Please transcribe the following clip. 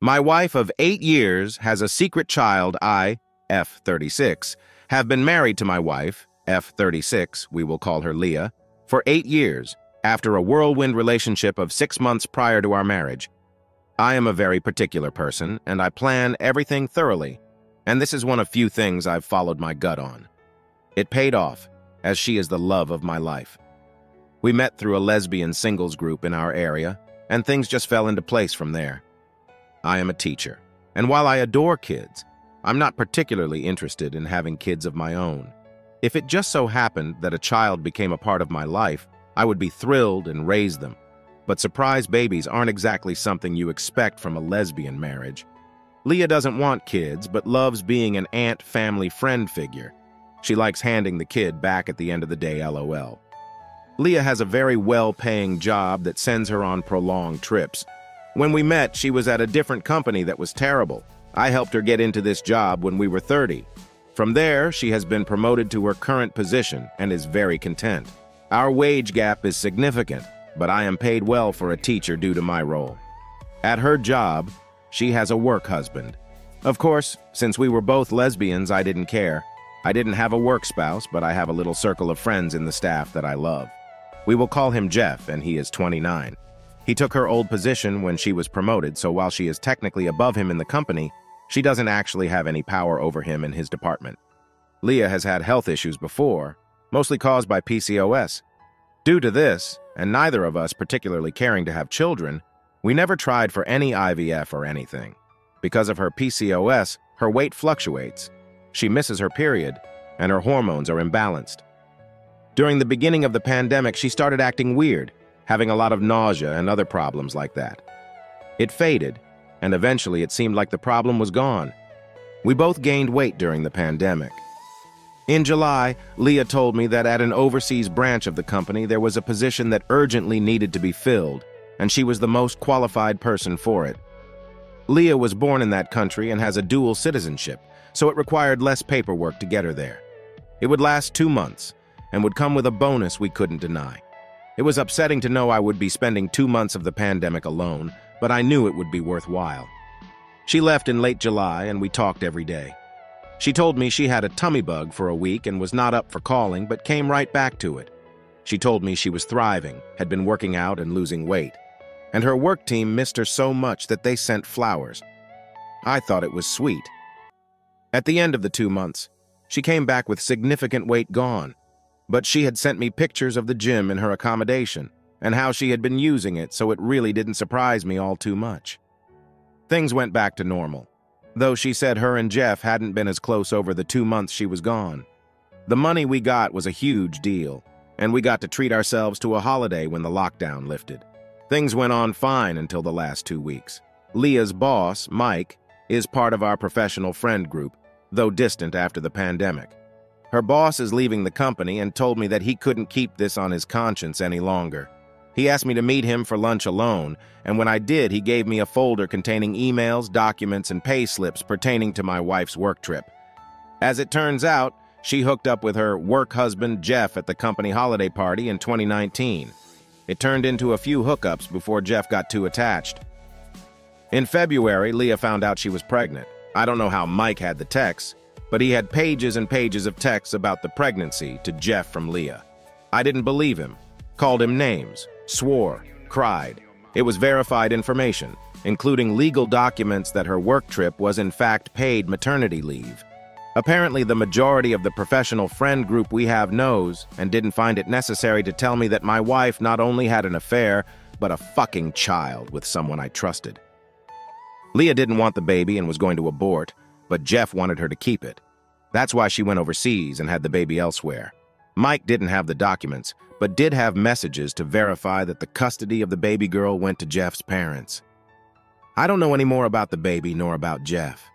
My wife of 8 years has a secret child. I, F36, have been married to my wife, F36, we will call her Leah, for 8 years, after a whirlwind relationship of 6 months prior to our marriage. I am a very particular person, and I plan everything thoroughly, and this is one of few things I've followed my gut on. It paid off, as she is the love of my life. We met through a lesbian singles group in our area, and things just fell into place from there. I am a teacher, and while I adore kids, I'm not particularly interested in having kids of my own. If it just so happened that a child became a part of my life, I would be thrilled and raise them. But surprise babies aren't exactly something you expect from a lesbian marriage. Leah doesn't want kids, but loves being an aunt, family, friend figure. She likes handing the kid back at the end of the day, LOL. Leah has a very well-paying job that sends her on prolonged trips. When we met, she was at a different company that was terrible. I helped her get into this job when we were 30. From there, she has been promoted to her current position and is very content. Our wage gap is significant, but I am paid well for a teacher due to my role. At her job, she has a work husband. Of course, since we were both lesbians, I didn't care. I didn't have a work spouse, but I have a little circle of friends in the staff that I love. We will call him Jeff, and he is 29. He took her old position when she was promoted, so while she is technically above him in the company, she doesn't actually have any power over him in his department. Leah has had health issues before, mostly caused by PCOS. Due to this, and neither of us particularly caring to have children, we never tried for any IVF or anything. Because of her PCOS, her weight fluctuates. She misses her period, and her hormones are imbalanced. During the beginning of the pandemic, she started acting weird, having a lot of nausea and other problems like that. It faded, and eventually it seemed like the problem was gone. We both gained weight during the pandemic. In July, Leah told me that at an overseas branch of the company there was a position that urgently needed to be filled, and she was the most qualified person for it. Leah was born in that country and has a dual citizenship, so it required less paperwork to get her there. It would last 2 months, and would come with a bonus we couldn't deny. It was upsetting to know I would be spending 2 months of the pandemic alone, but I knew it would be worthwhile. She left in late July, and we talked every day. She told me she had a tummy bug for a week and was not up for calling, but came right back to it. She told me she was thriving, had been working out and losing weight, and her work team missed her so much that they sent flowers. I thought it was sweet. At the end of the 2 months, she came back with significant weight gone, but she had sent me pictures of the gym in her accommodation and how she had been using it, so it really didn't surprise me all too much. Things went back to normal, though she said her and Jeff hadn't been as close over the 2 months she was gone. The money we got was a huge deal, and we got to treat ourselves to a holiday when the lockdown lifted. Things went on fine until the last 2 weeks. Leah's boss, Mike, is part of our professional friend group, though distant after the pandemic. Her boss is leaving the company and told me that he couldn't keep this on his conscience any longer. He asked me to meet him for lunch alone, and when I did, he gave me a folder containing emails, documents, and pay slips pertaining to my wife's work trip. As it turns out, she hooked up with her work husband, Jeff, at the company holiday party in 2019. It turned into a few hookups before Jeff got too attached. In February, Leah found out she was pregnant. I don't know how Mike had the texts, but he had pages and pages of texts about the pregnancy to Jeff from Leah. I didn't believe him, called him names, swore, cried. It was verified information, including legal documents that her work trip was in fact paid maternity leave. Apparently, the majority of the professional friend group we have knows and didn't find it necessary to tell me that my wife not only had an affair, but a fucking child with someone I trusted. Leah didn't want the baby and was going to abort, but Jeff wanted her to keep it. That's why she went overseas and had the baby elsewhere. Mike didn't have the documents, but did have messages to verify that the custody of the baby girl went to Jeff's parents. I don't know any more about the baby nor about Jeff.